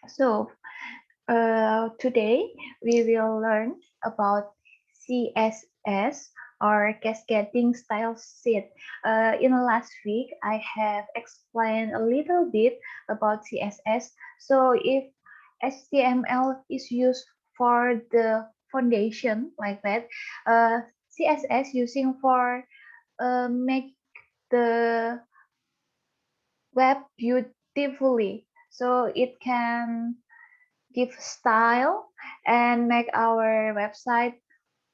So today we will learn about CSS or cascading style sheet. In the last week, I have explained a little bit about CSS. So if HTML is used for the foundation like that, CSS using for make the web beautifully. So it can give style and make our website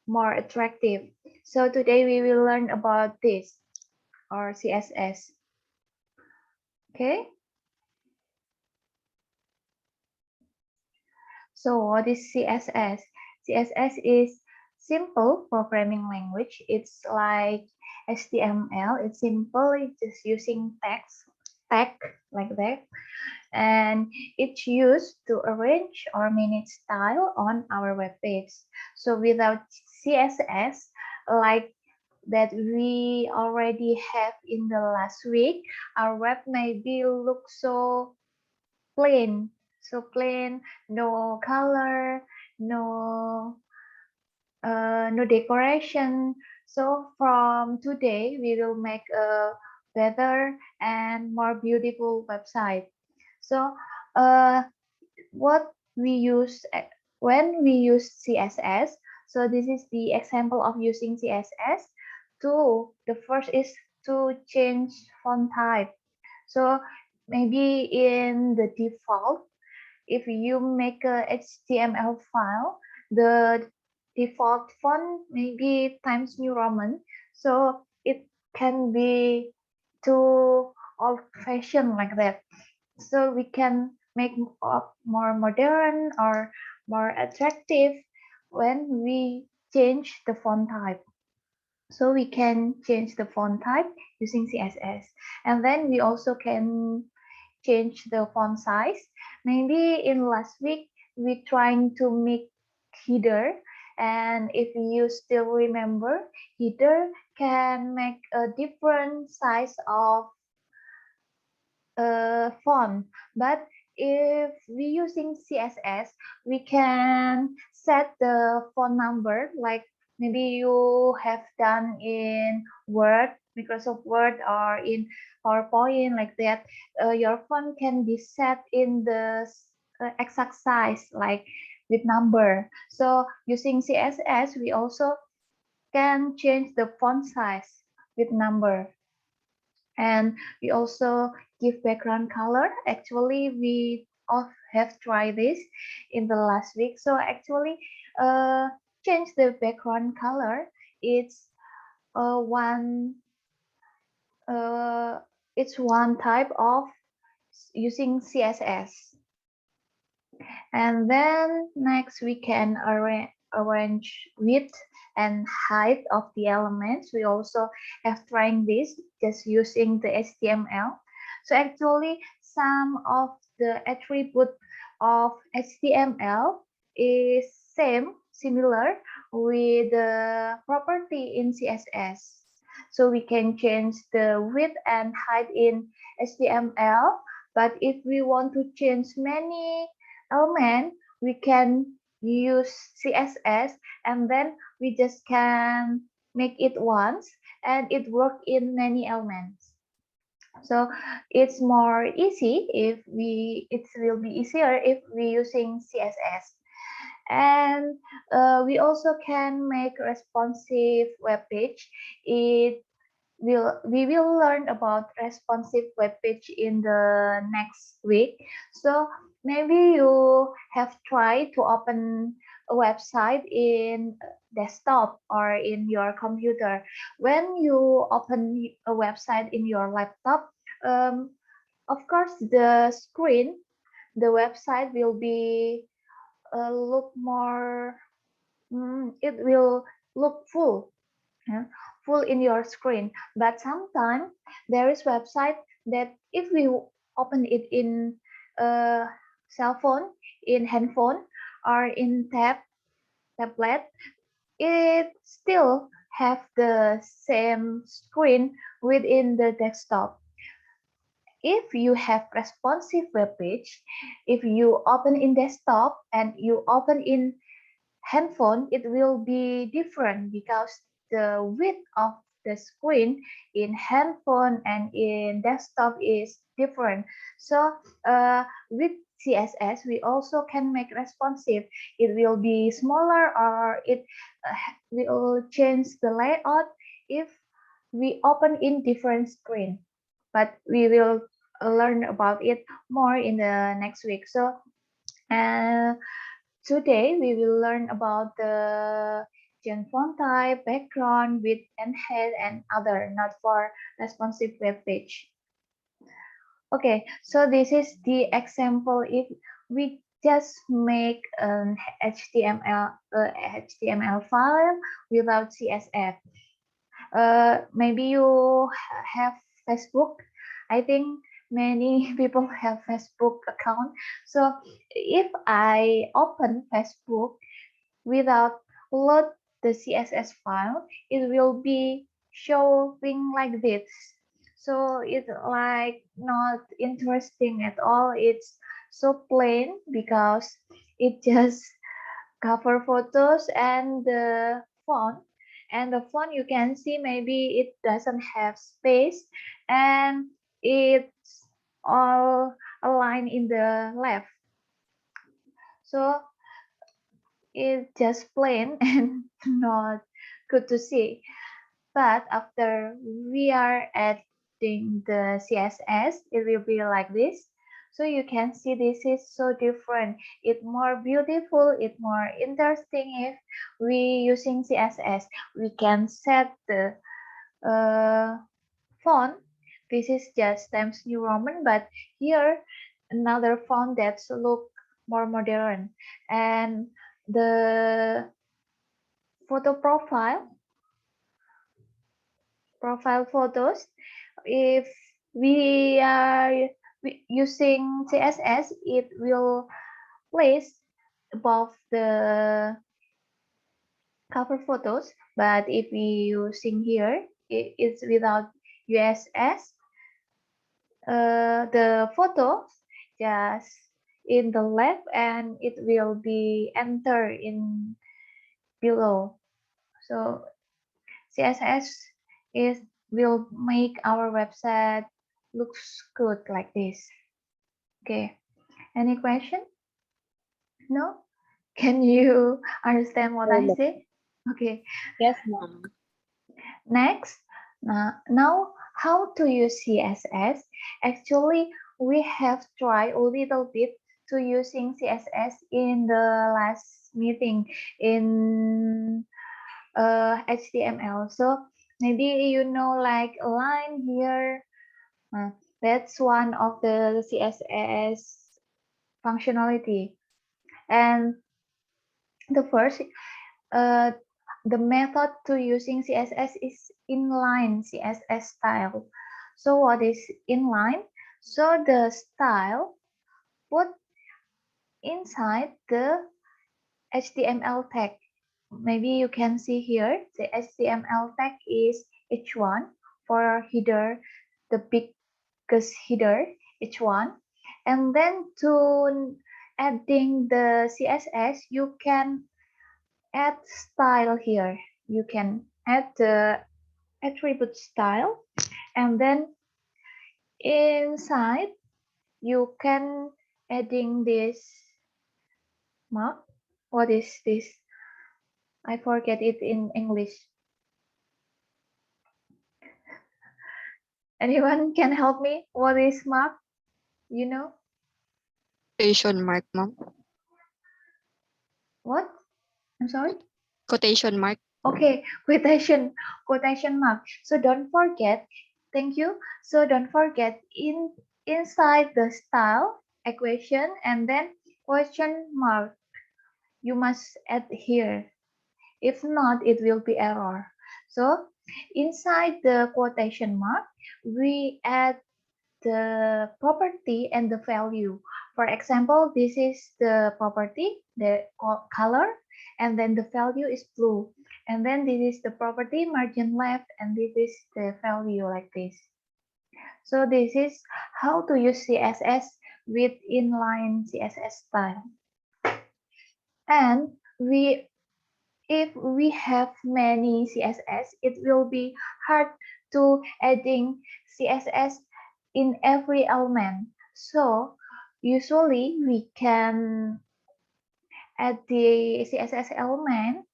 more attractive. So today we will learn about this or CSS. Okay, so what is CSS? CSS is simple programming language. It's like HTML. It's simple. It's just using tag like that, and it's used to arrange or manage style on our web page. So without CSS, like that we already have in the last week, our web maybe look plain, so plain, no color, no no decoration. So from today, we will make a better and more beautiful website. So uh, what we use when we use CSS. So this is the example of using CSS. The first is to change font type. So maybe in the default, if you make a HTML file, the default font may be Times New Roman, so it can be too old-fashioned like that. So we can make more modern or more attractive when we change the font type. So we can change the font type using CSS, and then we also can change the font size. Maybe in last week we trying to make header, and if you still remember, header can make a different size of font. But if we using CSS, we can set the font number, like maybe you have done in Word, Microsoft Word, or in PowerPoint like that. Your font can be set in the exact size, like with number. So using CSS, we also can change the font size with number. And we also give background color. Actually, we all have tried this in the last week. So actually, uh, change the background color. It's one uh, it's one type of using CSS. And then next we can arrange width and height of the elements. We also have trying this just using the HTML. So actually some of the attribute of HTML is similar with the property in CSS. So we can change the width and height in HTML, but if we want to change many element, we can use CSS, and then we just can make it once and it work in many elements. So it's more easy if it will be easier if we using CSS. And we also can make responsive web page. We will learn about responsive web page in the next week. So maybe you have tried to open a website in desktop or in your computer. When you open a website in your laptop, um, of course the website will be look more, it will look full, yeah, full in your screen. But sometimes there is website that if we open it in a cell phone, in handphone, or in tablet, it still have the same screen within the desktop. if you have responsive web page, if you open in desktop and you open in handphone, it will be different because the width of the screen in handphone and in desktop is different. So with CSS, we also can make responsive. It will be smaller or it will change the layout if we open in different screen. But we will learn about it more in the next week. So uh, today we will learn about the gen font type, background, width and height and other, not for responsive web page. Okay, so this is the example if we just make an HTML file without CSS. Maybe you have Facebook. I think many people have Facebook account. So if I open Facebook without load the CSS file, it will be showing like this. So it's like not interesting at all. It's so plain because it just cover photos and the font. And the font you can see maybe it doesn't have space and it's all aligned in the left. So it's just plain and not good to see. But after we are adding the CSS, it will be like this. So you can see this is so different. It's more beautiful, it's more interesting if we using CSS. We can set the font. This is just Times New Roman, but here another font that's look more modern. And the photo profile photos, if we are using CSS, it will place above the cover photos. But if we using here, it's without USS, the photos just in the left and it will be entered in below. So CSS is will make our website looks good like this. Okay, any question? No? Can you understand what I No, say? Okay, yes, ma'am. next. Now how to use CSS? Actually, we have tried a little bit to using CSS in the last meeting in HTML. So maybe you know like a line here. That's one of the CSS functionality. And the first, uh, the method to using CSS is inline CSS style. So what is inline? So the style put inside the HTML tag. Maybe you can see here the HTML tag is h1 for header, the biggest header h1. And then to adding the CSS, you can add style here. You can add the attribute style and then inside you can adding this mark. What is this? I forget it in English. Anyone can help me? What is mark? You know? Quotation mark, ma'am. What? I'm sorry? Quotation mark. Okay, quotation mark. So don't forget, thank you. So don't forget inside the style equation and then question mark. You must add here. If not, it will be error. So inside the quotation mark, we add the property and the value. For example, this is the property, the color, and then the value is blue. And then this is the property margin left, and this is the value like this. So this is how to use CSS with inline CSS style. And if we have many CSS, it will be hard to adding CSS in every element. So usually we can add the CSS element,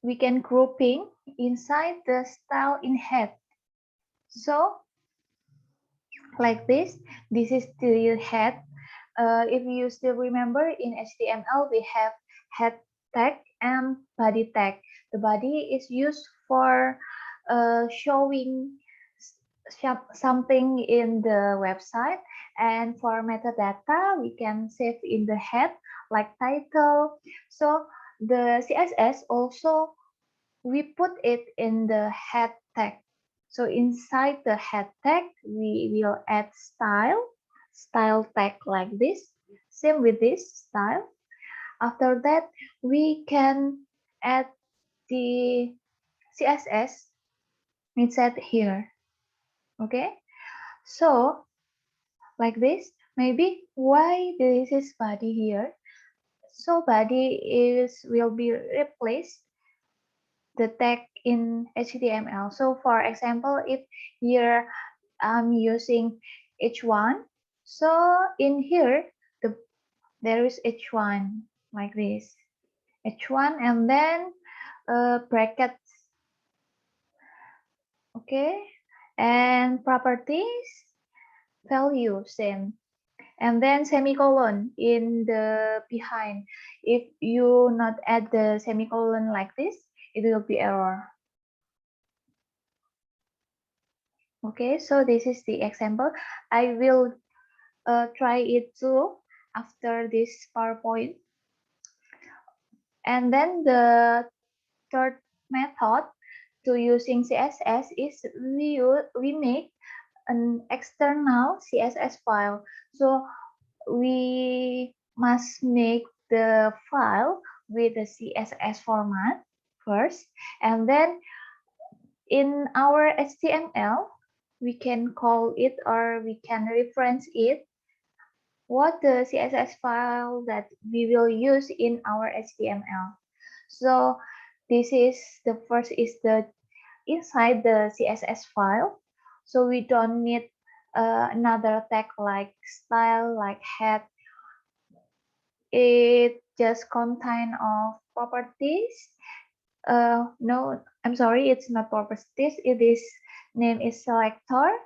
we can grouping inside the style in head. So like this is the head. If you still remember, in HTML we have head tag and body tag. The body is used for showing something in the website, and for metadata we can save in the head like title. So the CSS also we put it in the head tag. So inside the head tag, we will add style tag like this. Same with this style. After that, we can add the CSS inside here. Okay. So like this, maybe why this is body here? So body is will be replaced the tag in HTML. So for example, if here I'm using h1, so in here there is h1 like this, h1 and then brackets, okay, and properties, value same, and then semicolon in the behind. If you not add the semicolon like this, it will be error. Okay, so this is the example. I will try it too after this PowerPoint. And then the third method to using CSS is we make an external CSS file. So we must make the file with the CSS format first, and then in our HTML we can call it or we can reference it what the CSS file that we will use in our HTML. So this is the first is the inside the CSS file. So we don't need another tag like style, like head. It just contain of properties. No, I'm sorry, it's not properties. It is name is selector,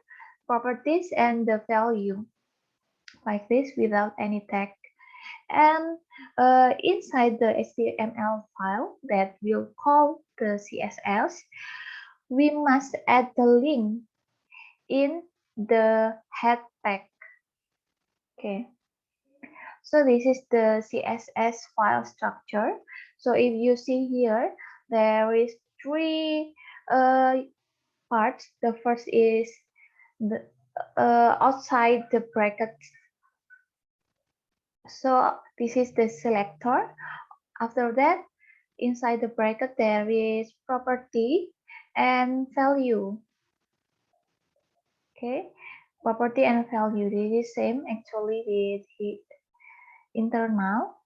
properties, and the value like this without any tag. And inside the HTML file that we'll call the CSS, we must add the link in the head tag. Okay, so this is the CSS file structure. So if you see here, there is three parts. The first is the outside the bracket. So this is the selector. After that, inside the bracket there is property and value. Okay, property and value, this is same actually with the internal.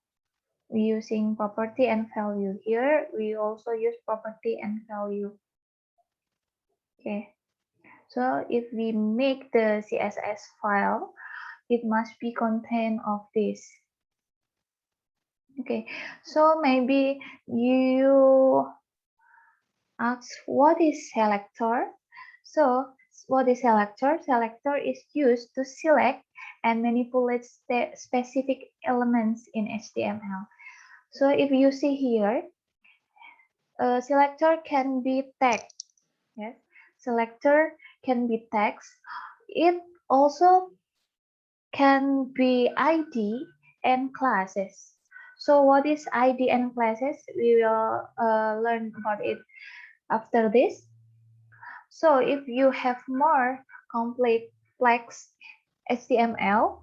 We using property and value. Here we also use property and value. Okay, so if we make the CSS file, it must be contain of this. Okay, so maybe you ask what is selector. So what is selector? Selector is used to select and manipulate specific elements in HTML. So if you see here, a selector can be text. Yes, selector can be text. It also can be ID and classes. So what is ID and classes? We will learn about it after this. So if you have more complex HTML,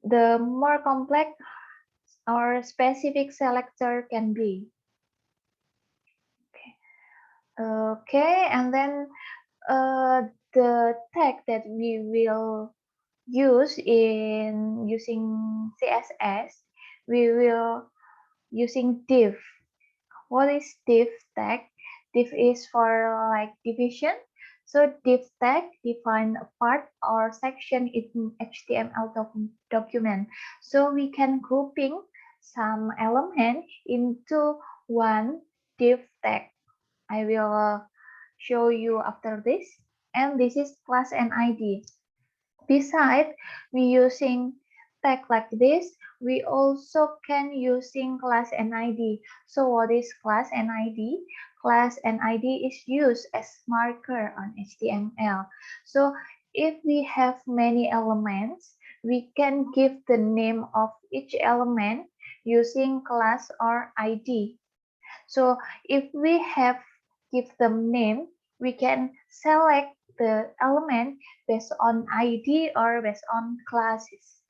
the more complex or specific selector can be. Okay, and then the tag that we will use in using CSS, we will using div. What is div tag? Div is for like division. So div tag define a part or section in HTML document. So we can grouping some element into one div tag. I will show you after this. And this is class and ID. Besides, we using tag like this, we also can using class and ID. So what is class and ID? Class and ID is used as marker on HTML. So if we have many elements, we can give the name of each element using class or ID. So if we have give them name, we can select the element based on ID or based on classes.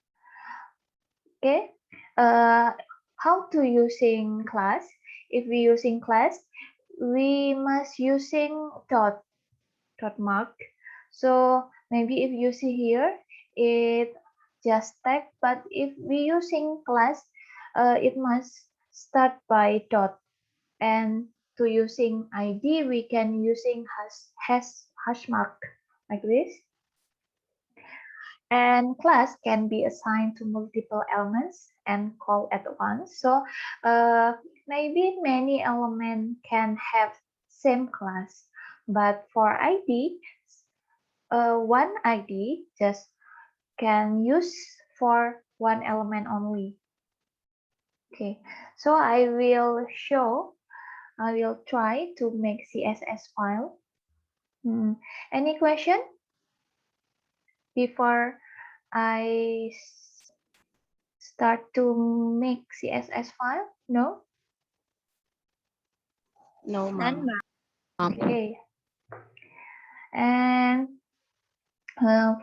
Okay. How to using class? If we using class, we must using dot mark. So maybe if you see here, it just tag, but if we using class, it must start by dot. And to using ID, we can using hash mark like this. And class can be assigned to multiple elements and called at once. So maybe many elements can have same class, but for ID, one ID just can use for one element only. Okay, so I will try to make CSS file. Any question before I start to make CSS file? No? No, None, ma'am. ma'am. Okay. And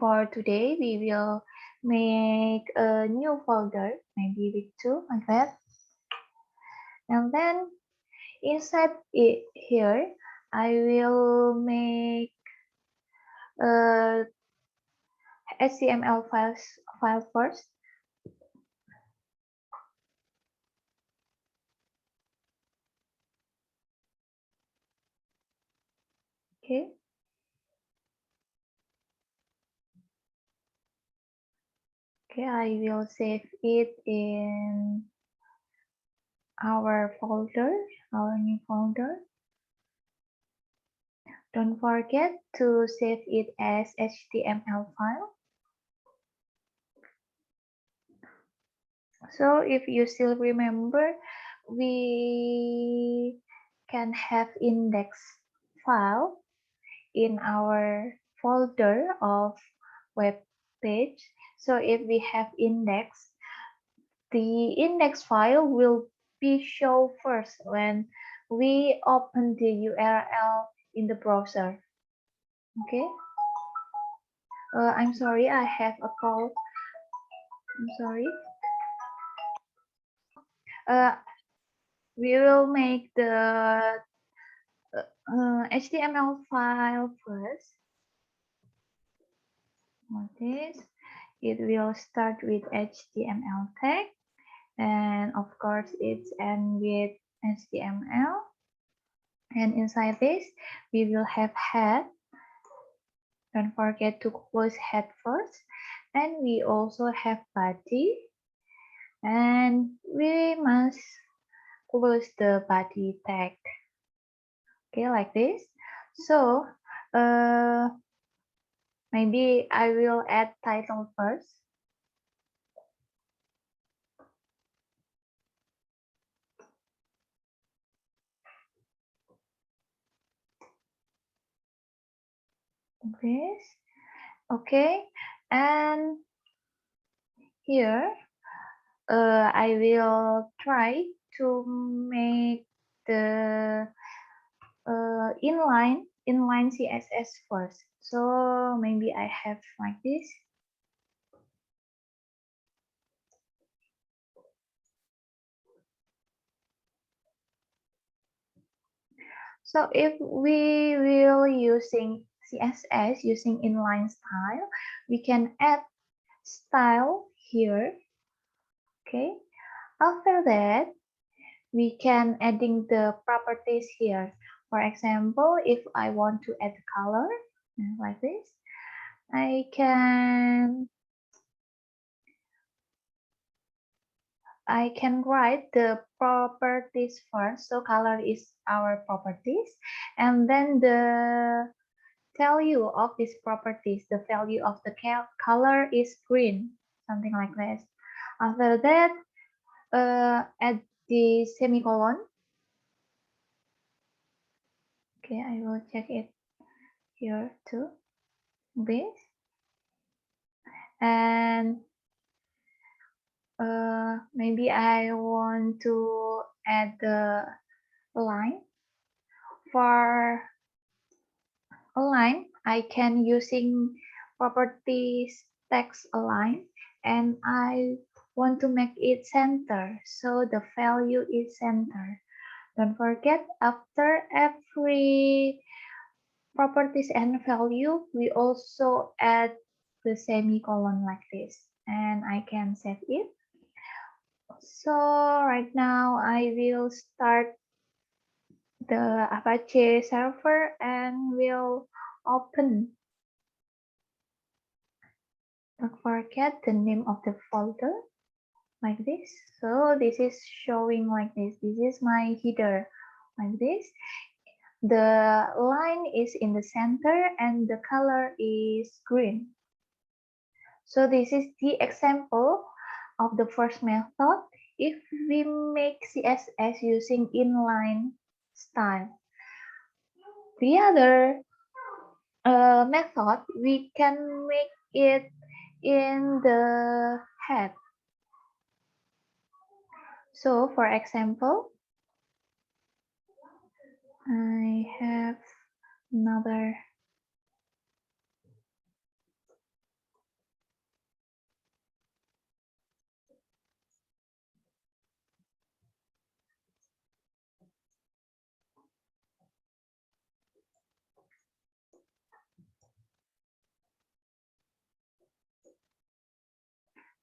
for today, we will make a new folder, maybe with two like that. And then inside it here, I will make a HTML file first. Okay. Okay, I will save it in our folder, our new folder. Don't forget to save it as HTML file. So if you still remember, we can have index file in our folder of web page. So if we have index, the index file will be shown first when we open the URL in the browser. Okay. I'm sorry, I have a call. I'm sorry. Uh, we will make the HTML file first. Like this. It will start with HTML tag, and of course it's end with HTML. And inside this, we will have head. Don't forget to close head first. And we also have body. And we must close the body tag. Okay, like this. So, maybe I will add title first. This. Okay, and here I will try to make the inline CSS first. So maybe I have like this. So if we will using CSS using inline style, we can add style here. Okay. After that, we can adding the properties here. For example, if I want to add color like this, I can write the properties first. So color is our properties, and then the value of these properties, the value of the color is green, something like this. After that, add the semicolon. Okay, I will check it here too. This and maybe I want to add the line. For align, I can using properties text align, and I want to make it center, so the value is center. Don't forget, after every properties and value, we also add the semicolon like this, and I can save it. So right now I will start the Apache server and will open. Don't forget the name of the folder like this. So this is showing like this. This is my header like this. The line is in the center and the color is green. So this is the example of the first method if we make CSS using inline style. The other method, we can make it in the head. So for example, I have another.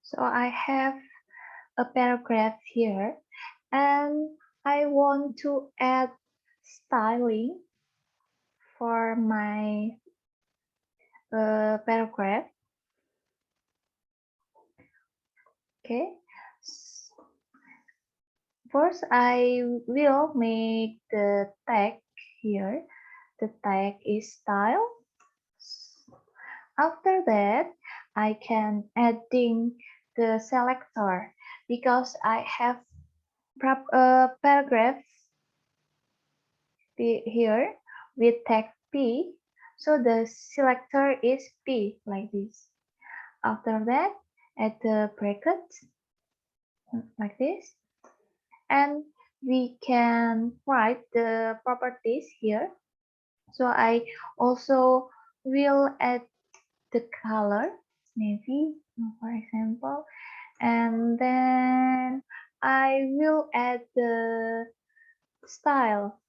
So I have a paragraph here, and I want to add styling for my paragraph. Okay. First, I will make the tag here. The tag is style. After that, I can adding the selector because I have paragraph here with tag P. So the selector is P like this. After that, add the bracket like this. And we can write the properties here. So I also will add the color, navy, for example, and then I will add the style,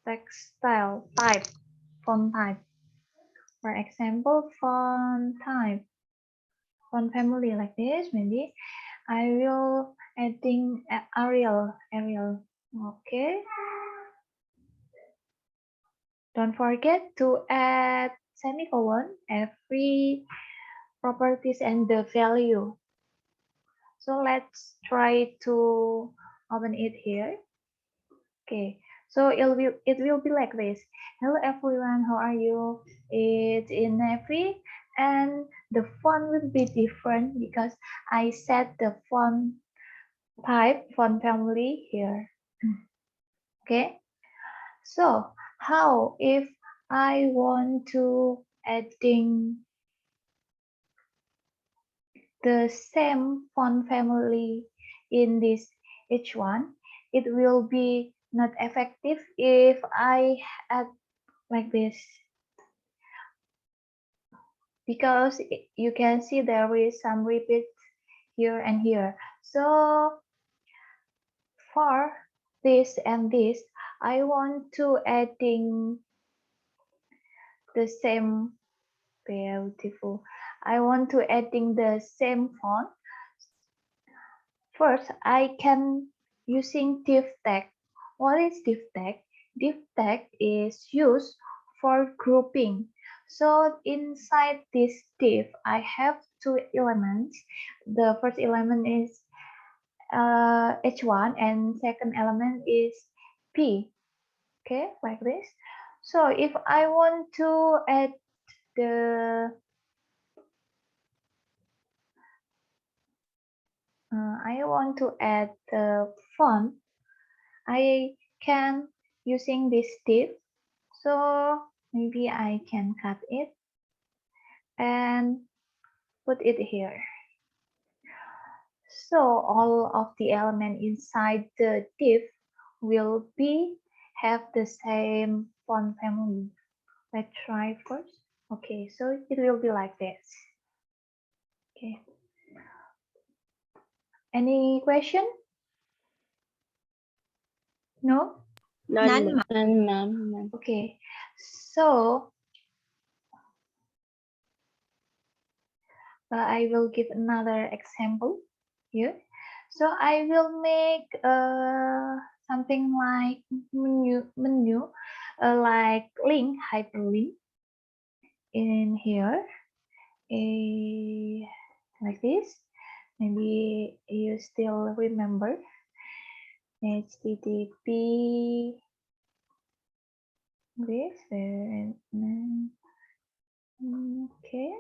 text style type, font type. For example, font type, font family like this. Maybe I will adding Arial. Okay. Don't forget to add semicolon every properties and the value. So let's try to open it here. Okay, so it will be like this. Hello everyone, how are you? It's in navy, and the font will be different because I set the font type, font family here. Okay, so how if I want to adding the same font family in this each one, it will be not effective if I add like this, because you can see there is some repeat here and here. So for this and this, I want to adding the same. Beautiful. I want to adding the same font. First, I can using div tag. What is div tag? Div tag is used for grouping. So inside this div, I have two elements. The first element is h1 and second element is p. Okay, like this. So if I want to add the I want to add the font, I can using this div. So maybe I can cut it and put it here. So all of the element inside the div will be have the same font family. Let's try first. Okay, so it will be like this. Okay. Any question? No? None, ma'am. None, ma'am. None. Okay. So I will give another example here. So I will make something like menu like link hyperlink in here, like this. Maybe you still remember HTTP this and okay.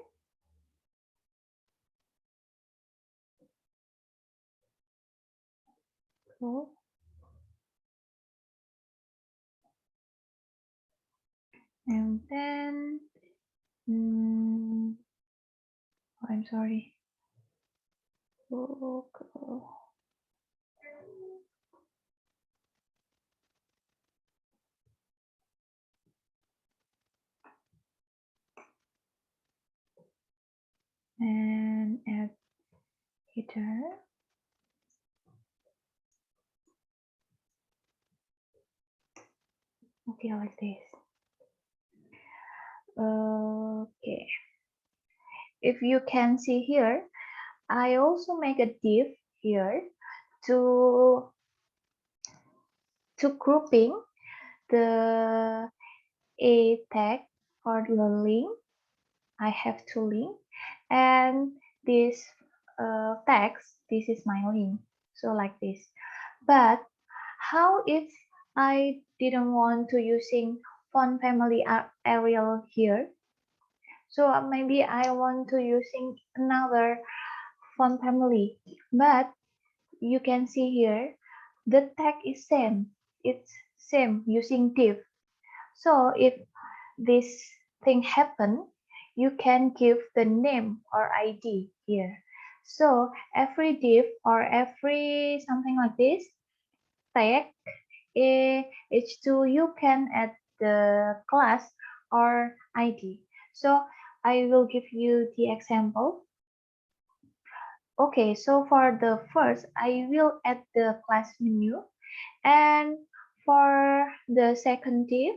Cool. And then oh, I'm sorry. Cool. And add header. Okay, like this. Okay. If you can see here, I also make a div here to grouping the a tag for the link. I have two link and this text. This is my link. So like this. But how if I didn't want to using font family Arial here? So maybe I want to using another font family, but you can see here the tag is same. It's same using div. So if this thing happen, you can give the name or ID here. So every div or every something like this tag H2 you can add the class or ID. So I will give you the example. Okay, so for the first, I will add the class menu, and for the second div,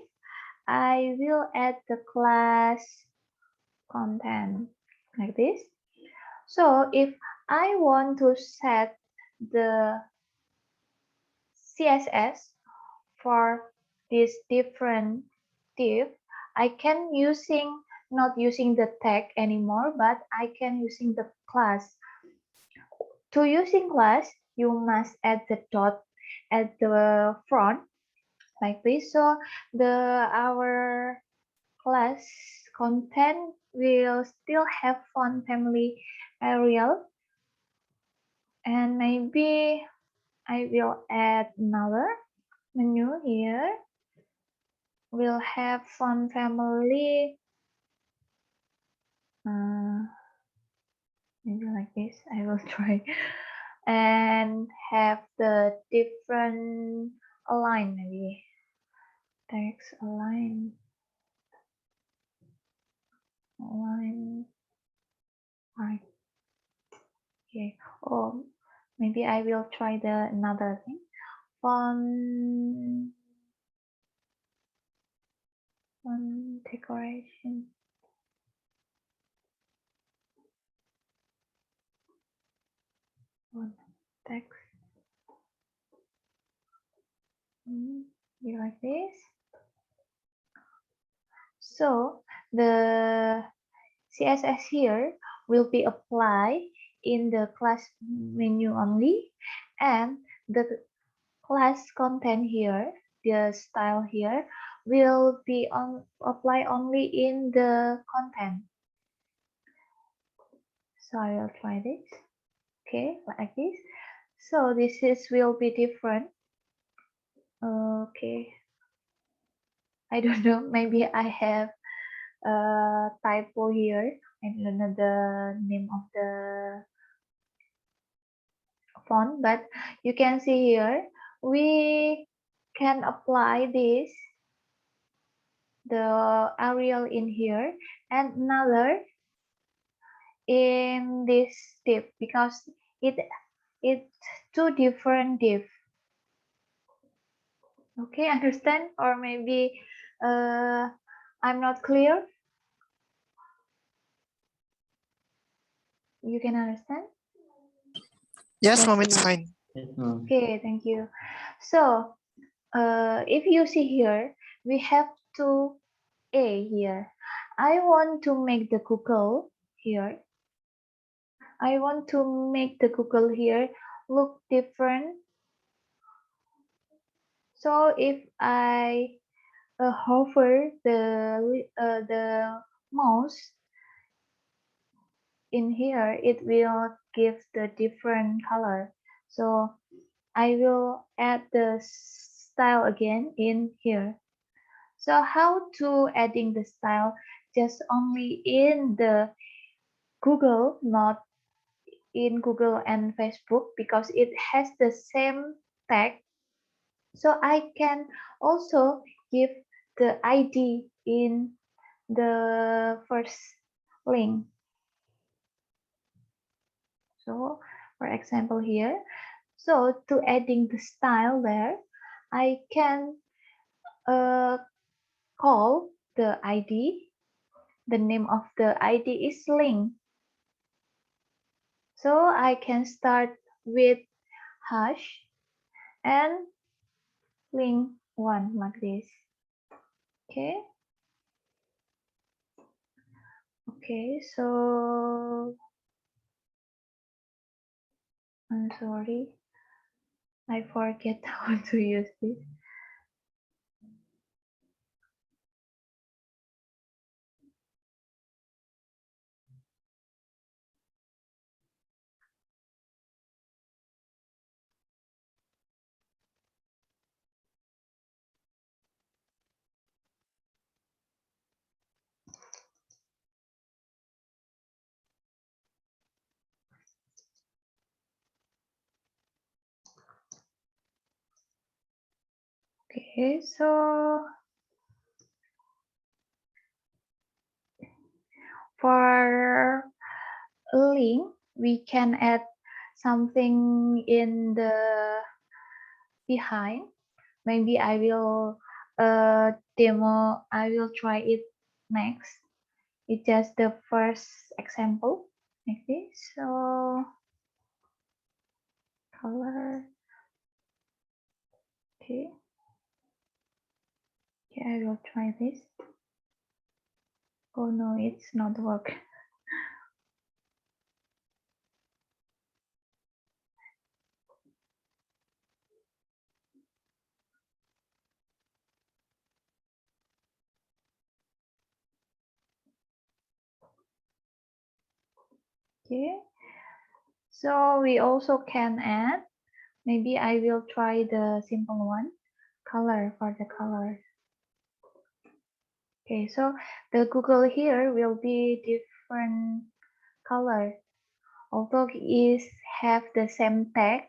I will add the class content like this. So if I want to set the CSS for this different div, I can using not using the tag anymore, but I can using the class. To using class, you must add the dot at the front like this. So our class content will still have font family Arial, and maybe I will add another menu here. We'll have font family maybe like this. I will try and have the different align, maybe text align right. Okay. Oh, maybe I will try the another thing. Font Font decoration. Font text. Be like this. So the CSS here will be applied in the class menu only, and the class content here, the style here, will be apply only in the content. So I will try this. Okay, like this. So this is will be different. Okay, I don't know. Maybe I have a typo here. I don't know the name of the font, but you can see here we can apply this the Arial in here and another in this div because it's two different div. Okay, understand? Or maybe I'm not clear. You can understand? Yes, Yes, mom, it's ma'am. fine. Okay, thank you. So if you see here, we have two A here. I want to make the Google here. I want to make the Google here look different. So if I hover the mouse in here, it will give the different color. So I will add the style again in here. So how to adding the style just only in the Google, not in Google and Facebook because it has the same tag. So I can also give the ID in the first link. So for example here, so to adding the style there, I can call the ID. The name of the ID is link. So I can start with hash and link one like this. Okay. Okay, so I'm sorry. I forget how to use this. Okay, so for a link, we can add something in the behind. Maybe I will demo. I will try it next. It's just the first example like this. So color. Okay. Okay, I will try this. Oh no, it's not work. Okay. So we also can add. Maybe I will try the simple one. Color for the color. Okay, so the Google here will be different color. Although it have the same tag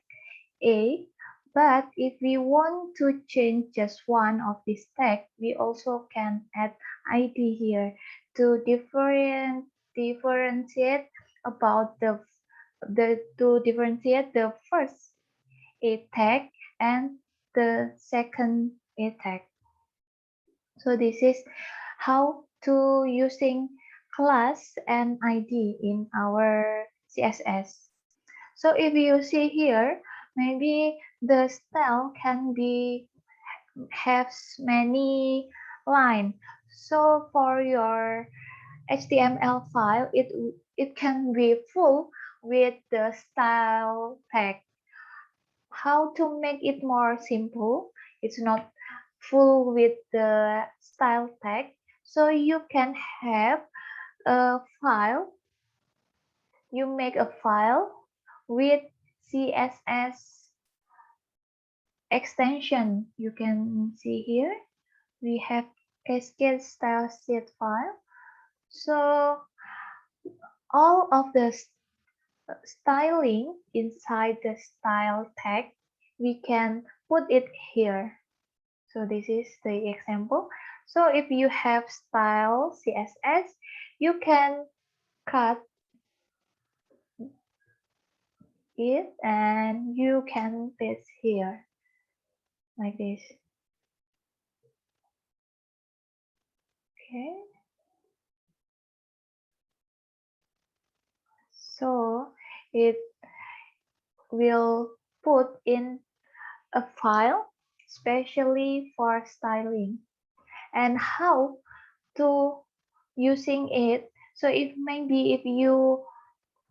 A, but if we want to change just one of this tag, we also can add ID here to differentiate about to differentiate the first A tag and the second A tag. So this is how to using class and ID in our CSS. So if you see here, maybe the style can be have many line. So for your HTML file, it can be full with the style tag. How to make it more simple? It's not full with the style tag. So you can have a file. You make a file with CSS extension. You can see here we have cascade style sheet file. So all of the styling inside the style tag, we can put it here. So this is the example. So if you have style CSS, you can cut it and you can paste here like this. Okay. So it will put in a file especially for styling and how to using it. So if maybe if you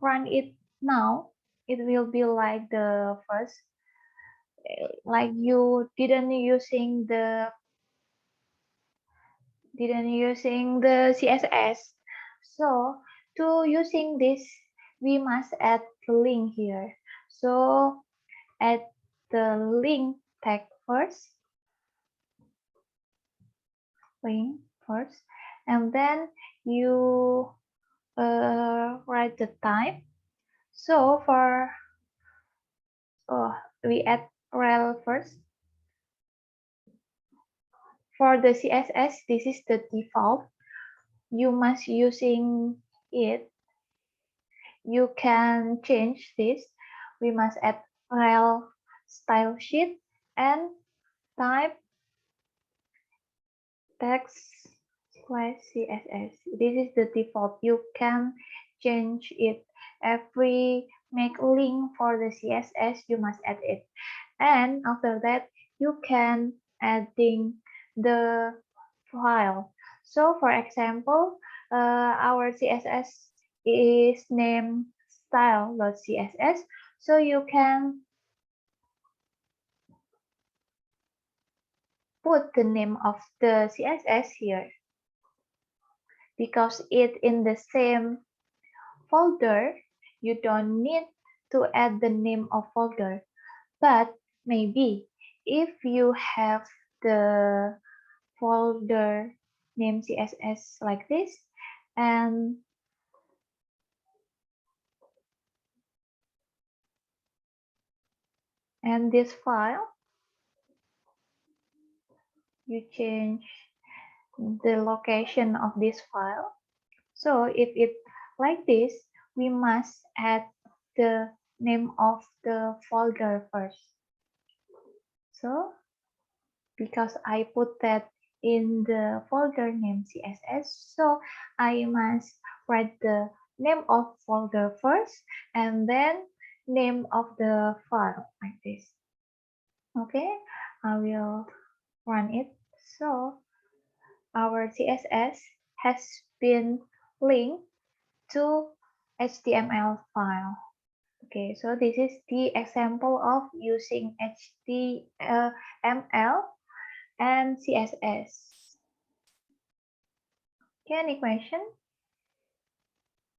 run it now, it will be like the first, like you didn't using the CSS. So to using this, we must add the link here. So add the link tag first, link first, and then you write the type. So for we add rel first. For the CSS, this is the default. You must using it. You can change this. We must add rel style sheet and type text slash CSS. This is the default. You can change it. Every make link for the CSS, you must add it. And after that, you can adding the file. So for example, our CSS is named style.css. So you can put the name of the CSS here because it in the same folder. You don't need to add the name of folder. But maybe if you have the folder name CSS like this and this file, you change the location of this file. So if it like this, we must add the name of the folder first. So because I put that in the folder name CSS, so I must write the name of folder first and then name of the file like this. Okay, I will run it. So our CSS has been linked to HTML file. Okay, so this is the example of using HTML and CSS. Okay, any question?